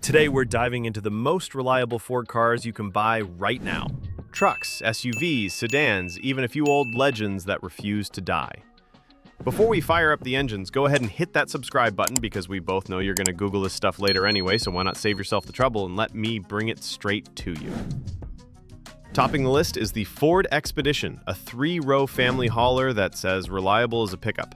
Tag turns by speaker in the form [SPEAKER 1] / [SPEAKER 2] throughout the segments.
[SPEAKER 1] Today, we're diving into the most reliable Ford cars you can buy right now. Trucks, SUVs, sedans, even a few old legends that refuse to die. Before we fire up the engines, go ahead and hit that subscribe button because we both know you're going to Google this stuff later anyway, so why not save yourself the trouble and let me bring it straight to you. Topping the list is the Ford Expedition, a 3-row family hauler that's as reliable as a pickup.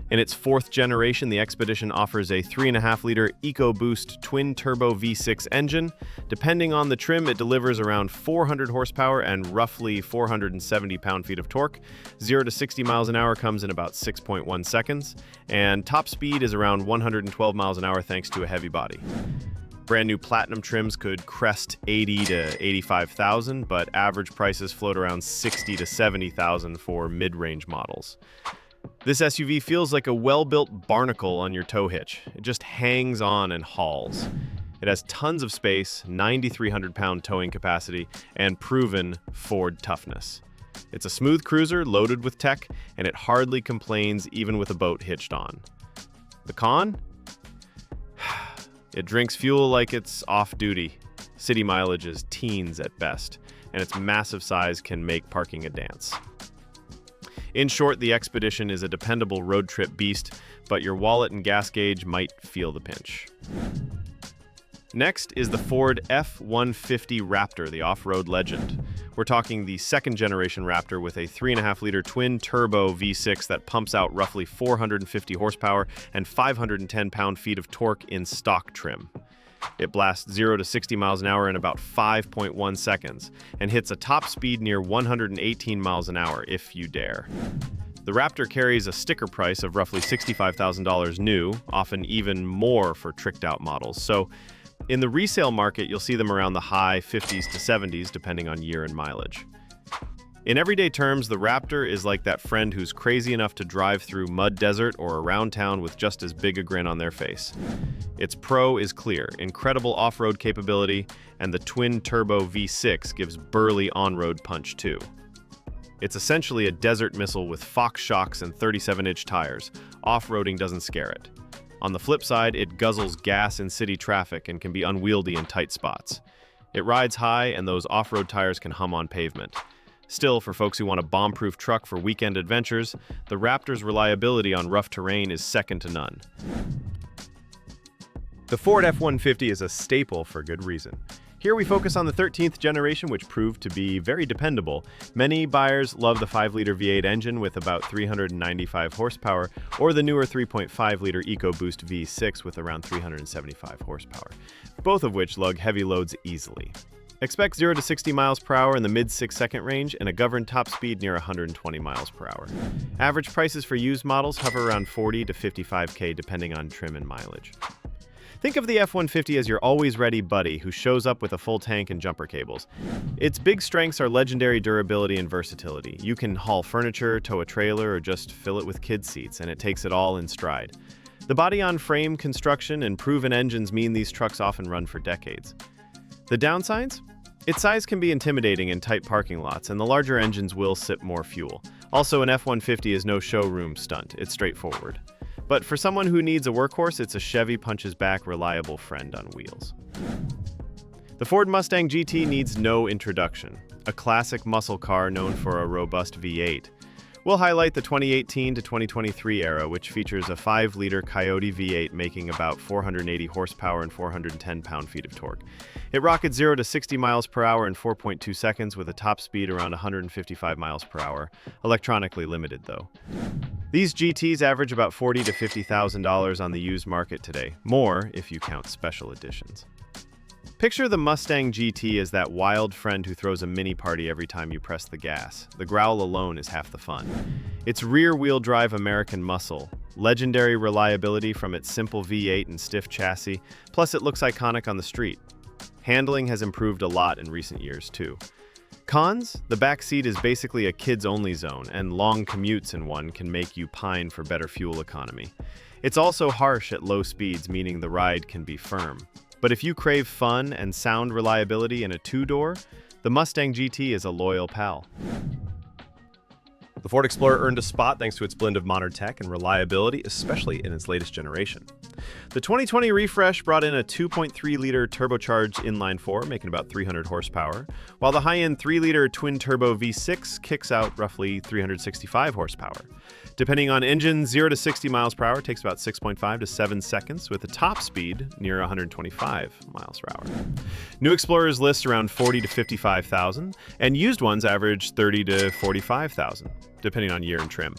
[SPEAKER 1] In its 4th generation, the Expedition offers a 3.5-liter EcoBoost twin-turbo V6 engine. Depending on the trim, it delivers around 400 horsepower and roughly 470 pound-feet of torque. 0 to 60 miles an hour comes in about 6.1 seconds, and top speed is around 112 miles an hour thanks to a heavy body. Brand new Platinum trims could crest 80 to 85,000, but average prices float around 60 to 70,000 for mid-range models. This SUV feels like a well-built barnacle on your tow hitch. It just hangs on and hauls. It has tons of space, 9,300-pound towing capacity, and proven Ford toughness. It's a smooth cruiser loaded with tech, and it hardly complains even with a boat hitched on. The con? It drinks fuel like it's off-duty. City mileage is teens at best, and its massive size can make parking a dance. In short, the Expedition is a dependable road trip beast, but your wallet and gas gauge might feel the pinch. Next is the Ford F-150 Raptor, the off-road legend. We're talking the 2nd generation Raptor with a 3.5-liter twin-turbo V6 that pumps out roughly 450 horsepower and 510 pound-feet of torque in stock trim. It blasts 0 to 60 miles an hour in about 5.1 seconds and hits a top speed near 118 miles an hour if you dare. The Raptor carries a sticker price of roughly $65,000 new, often even more for tricked-out models. So, in the resale market, you'll see them around the high 50s to 70s, depending on year and mileage. In everyday terms, the Raptor is like that friend who's crazy enough to drive through mud desert or around town with just as big a grin on their face. Its pro is clear, incredible off-road capability, and the twin-turbo V6 gives burly on-road punch too. It's essentially a desert missile with Fox shocks and 37-inch tires. Off-roading doesn't scare it. On the flip side, it guzzles gas in city traffic and can be unwieldy in tight spots. It rides high, and those off-road tires can hum on pavement. Still, for folks who want a bomb-proof truck for weekend adventures, the Raptor's reliability on rough terrain is second to none. The Ford F-150 is a staple for good reason. Here we focus on the 13th generation, which proved to be very dependable. Many buyers love the 5-liter V8 engine with about 395 horsepower, or the newer 3.5-liter EcoBoost V6 with around 375 horsepower, both of which lug heavy loads easily. Expect 0 to 60 miles per hour in the mid-6-second range and a governed top speed near 120 miles per hour. Average prices for used models hover around 40 to 55K depending on trim and mileage. Think of the F-150 as your always-ready buddy who shows up with a full tank and jumper cables. Its big strengths are legendary durability and versatility. You can haul furniture, tow a trailer, or just fill it with kid seats, and it takes it all in stride. The body-on-frame construction and proven engines mean these trucks often run for decades. The downsides? Its size can be intimidating in tight parking lots, and the larger engines will sip more fuel. Also, an F-150 is no showroom stunt. It's straightforward. But for someone who needs a workhorse, it's a Chevy punches-back, reliable friend on wheels. The Ford Mustang GT needs no introduction. A classic muscle car known for a robust V8. We'll highlight the 2018 to 2023 era, which features a 5-liter Coyote V8 making about 480 horsepower and 410 pound-feet of torque. It rockets 0 to 60 miles per hour in 4.2 seconds with a top speed around 155 miles per hour, electronically limited though. These GTs average about $40,000 to $50,000 on the used market today, more if you count special editions. Picture the Mustang GT as that wild friend who throws a mini party every time you press the gas. The growl alone is half the fun. Its rear-wheel drive American muscle, legendary reliability from its simple V8 and stiff chassis, plus it looks iconic on the street. Handling has improved a lot in recent years too. Cons? The back seat is basically a kids-only zone, and long commutes in one can make you pine for better fuel economy. It's also harsh at low speeds, meaning the ride can be firm. But if you crave fun and sound reliability in a 2-door, the Mustang GT is a loyal pal.
[SPEAKER 2] The Ford Explorer earned a spot thanks to its blend of modern tech and reliability, especially in its latest generation.
[SPEAKER 1] The 2020 refresh brought in a 2.3-liter turbocharged inline-4, making about 300 horsepower, while the high-end 3-liter twin-turbo V6 kicks out roughly 365 horsepower. Depending on engine, 0 to 60 miles per hour takes about 6.5 to 7 seconds, with a top speed near 125 miles per hour. New Explorers list around 40 to 55,000, and used ones average 30 to 45,000, depending on year and trim.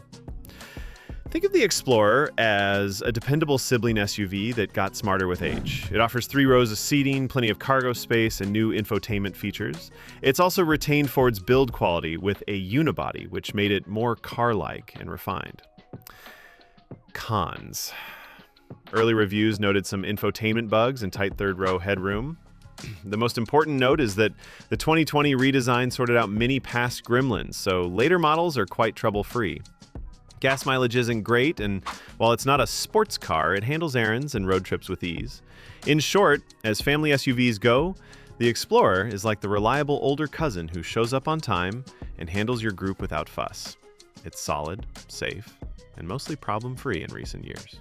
[SPEAKER 1] Think of the Explorer as a dependable sibling SUV that got smarter with age. It offers 3 rows of seating, plenty of cargo space, and new infotainment features. It's also retained Ford's build quality with a unibody, which made it more car-like and refined. Cons. Early reviews noted some infotainment bugs and tight third-row headroom. The most important note is that the 2020 redesign sorted out many past gremlins, so later models are quite trouble-free. Gas mileage isn't great, and while it's not a sports car, it handles errands and road trips with ease. In short, as family SUVs go, the Explorer is like the reliable older cousin who shows up on time and handles your group without fuss. It's solid, safe, and mostly problem-free in recent years.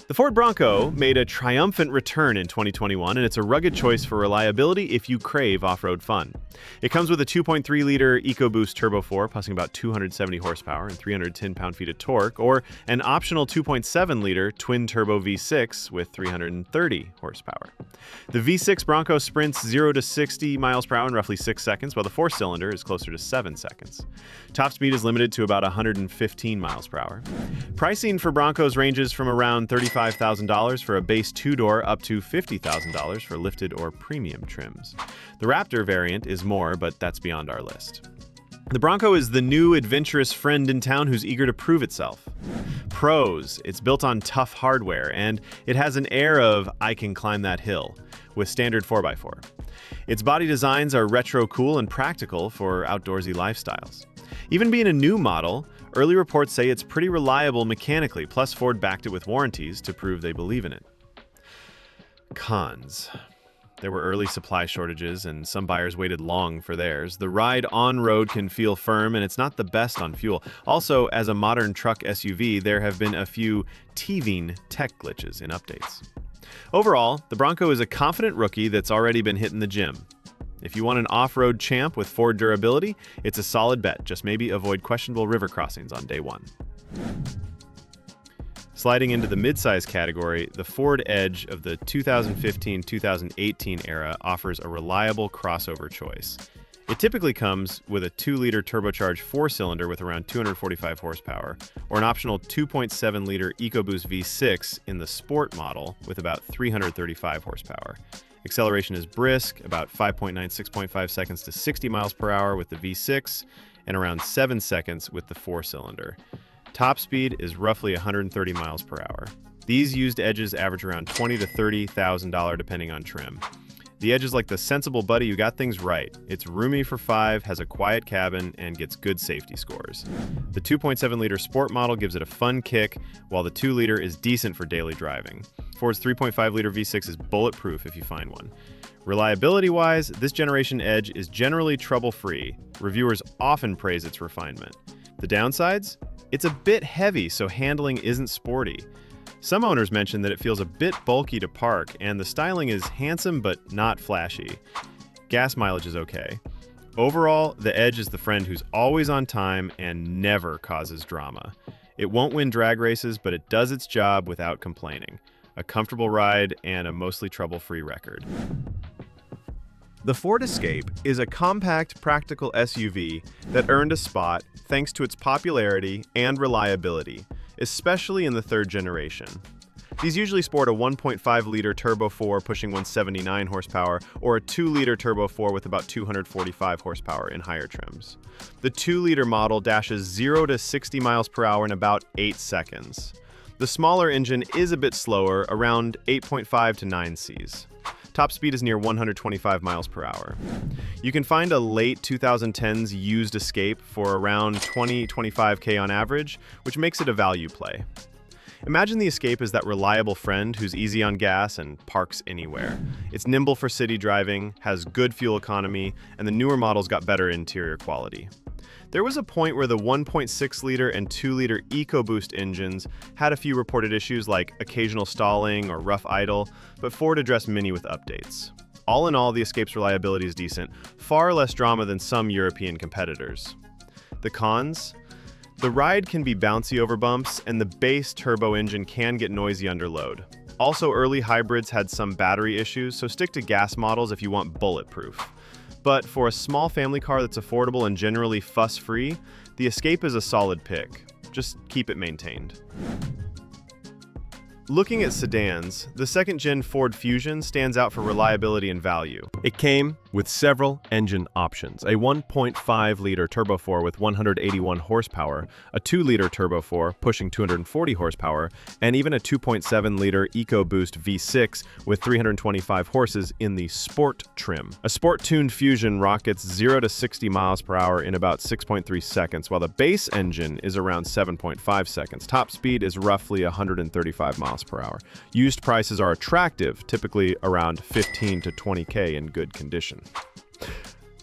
[SPEAKER 1] The Ford Bronco made a triumphant return in 2021, and it's a rugged choice for reliability if you crave off-road fun. It comes with a 2.3-liter EcoBoost Turbo 4, pushing about 270 horsepower and 310 pound-feet of torque, or an optional 2.7-liter twin-turbo V6 with 330 horsepower. The V6 Bronco sprints 0 to 60 miles per hour in roughly 6 seconds, while the 4-cylinder is closer to 7 seconds. Top speed is limited to about 115 miles per hour. Pricing for Broncos ranges from around $35,000 for a base 2-door up to $50,000 for lifted or premium trims. The Raptor variant is more, but that's beyond our list. The Bronco is the new adventurous friend in town who's eager to prove itself. Pros: it's built on tough hardware, and it has an air of "I can climb that hill" with standard 4x4. Its body designs are retro cool and practical for outdoorsy lifestyles. Even being a new model, early reports say it's pretty reliable mechanically, plus Ford backed it with warranties to prove they believe in it. Cons. There were early supply shortages, and some buyers waited long for theirs. The ride on-road can feel firm, and it's not the best on fuel. Also, as a modern truck SUV, there have been a few teething tech glitches in updates. Overall, the Bronco is a confident rookie that's already been hitting the gym. If you want an off-road champ with Ford durability, it's a solid bet. Just maybe avoid questionable river crossings on day one. Sliding into the midsize category, the Ford Edge of the 2015-2018 era offers a reliable crossover choice. It typically comes with a 2-liter turbocharged 4-cylinder with around 245 horsepower, or an optional 2.7-liter EcoBoost V6 in the Sport model with about 335 horsepower. Acceleration is brisk, about 5.9-6.5 seconds to 60 miles per hour with the V6, and around 7 seconds with the 4-cylinder. Top speed is roughly 130 miles per hour. These used Edges average around $20,000 to $30,000 depending on trim. The Edge is like the sensible buddy who got things right. It's roomy for 5, has a quiet cabin, and gets good safety scores. The 2.7-liter Sport model gives it a fun kick, while the 2-liter is decent for daily driving. Ford's 3.5-liter V6 is bulletproof if you find one. Reliability-wise, this generation Edge is generally trouble-free. Reviewers often praise its refinement. The downsides? It's a bit heavy, so handling isn't sporty. Some owners mention that it feels a bit bulky to park, and the styling is handsome but not flashy. Gas mileage is okay. Overall, the Edge is the friend who's always on time and never causes drama. It won't win drag races, but it does its job without complaining. A comfortable ride and a mostly trouble-free record. The Ford Escape is a compact, practical SUV that earned a spot thanks to its popularity and reliability, especially in the third generation. These usually sport a 1.5-liter Turbo 4 pushing 179 horsepower or a 2-liter Turbo 4 with about 245 horsepower in higher trims. The 2-liter model dashes 0 to 60 miles per hour in about 8 seconds. The smaller engine is a bit slower, around 8.5 to 9 Cs. Top speed is near 125 miles per hour. You can find a late 2010s used Escape for around $20-25K on average, which makes it a value play. Imagine the Escape as that reliable friend who's easy on gas and parks anywhere. It's nimble for city driving, has good fuel economy, and the newer models got better interior quality. There was a point where the 1.6-liter and 2-liter EcoBoost engines had a few reported issues like occasional stalling or rough idle, but Ford addressed many with updates. All in all, the Escape's reliability is decent, far less drama than some European competitors. The cons? The ride can be bouncy over bumps, and the base turbo engine can get noisy under load. Also, early hybrids had some battery issues, so stick to gas models if you want bulletproof. But for a small family car that's affordable and generally fuss-free, the Escape is a solid pick. Just keep it maintained. Looking at sedans, the second-gen Ford Fusion stands out for reliability and value. It came with several engine options: a 1.5-liter Turbo 4 with 181 horsepower, a 2-liter Turbo 4 pushing 240 horsepower, and even a 2.7-liter EcoBoost V6 with 325 horses in the Sport trim. A sport-tuned Fusion rockets 0 to 60 miles per hour in about 6.3 seconds, while the base engine is around 7.5 seconds. Top speed is roughly 135 miles per hour. Used prices are attractive, typically around $15 to $20K in good condition.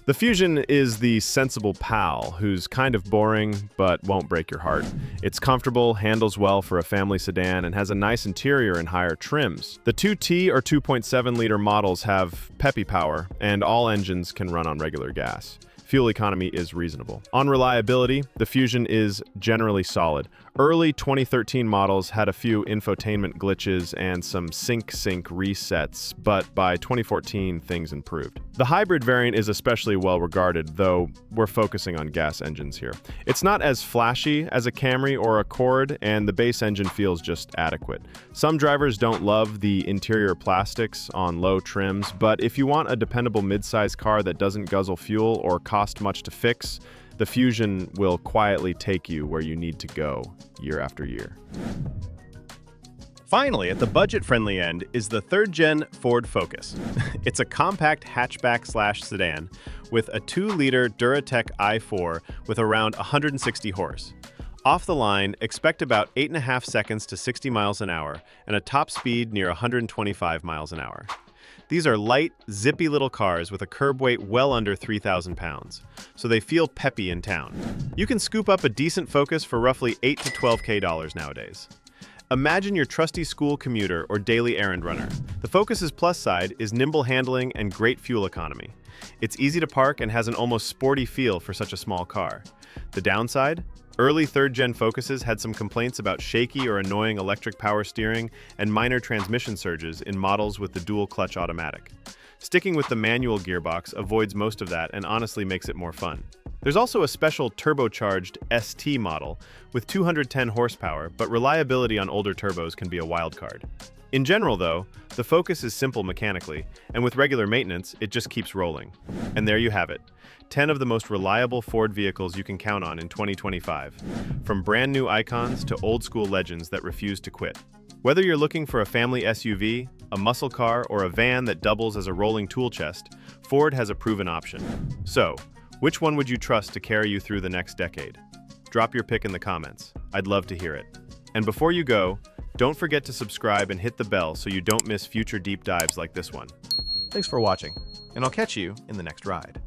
[SPEAKER 1] The Fusion is the sensible pal who's kind of boring but won't break your heart. It's comfortable, handles well for a family sedan, and has a nice interior and higher trims. The 2T or 2.7-liter models have peppy power, and all engines can run on regular gas. Fuel economy is reasonable. On reliability, the Fusion is generally solid. Early 2013 models had a few infotainment glitches and some sync resets, but by 2014, things improved. The hybrid variant is especially well regarded, though we're focusing on gas engines here. It's not as flashy as a Camry or Accord, and the base engine feels just adequate. Some drivers don't love the interior plastics on low trims, but if you want a dependable midsize car that doesn't guzzle fuel or cost much to fix, the Fusion will quietly take you where you need to go year after year. Finally, at the budget-friendly end is the third-gen Ford Focus. It's a compact hatchback/sedan with a 2-liter Duratec i4 with around 160 horse. Off the line, expect about 8.5 seconds to 60 miles an hour and a top speed near 125 miles an hour. These are light, zippy little cars with a curb weight well under 3,000 pounds, so they feel peppy in town. You can scoop up a decent Focus for roughly $8 to $12K nowadays. Imagine your trusty school commuter or daily errand runner. The Focus's plus side is nimble handling and great fuel economy. It's easy to park and has an almost sporty feel for such a small car. The downside? Early third-gen Focuses had some complaints about shaky or annoying electric power steering and minor transmission surges in models with the dual-clutch automatic. Sticking with the manual gearbox avoids most of that and honestly makes it more fun. There's also a special turbocharged ST model with 210 horsepower, but reliability on older turbos can be a wild card. In general, though, the Focus is simple mechanically, and with regular maintenance, it just keeps rolling. And there you have it. 10 of the most reliable Ford vehicles you can count on in 2025. From brand new icons to old school legends that refuse to quit. Whether you're looking for a family SUV, a muscle car, or a van that doubles as a rolling tool chest, Ford has a proven option. So, which one would you trust to carry you through the next decade? Drop your pick in the comments. I'd love to hear it. And before you go, don't forget to subscribe and hit the bell so you don't miss future deep dives like this one. Thanks for watching, and I'll catch you in the next ride.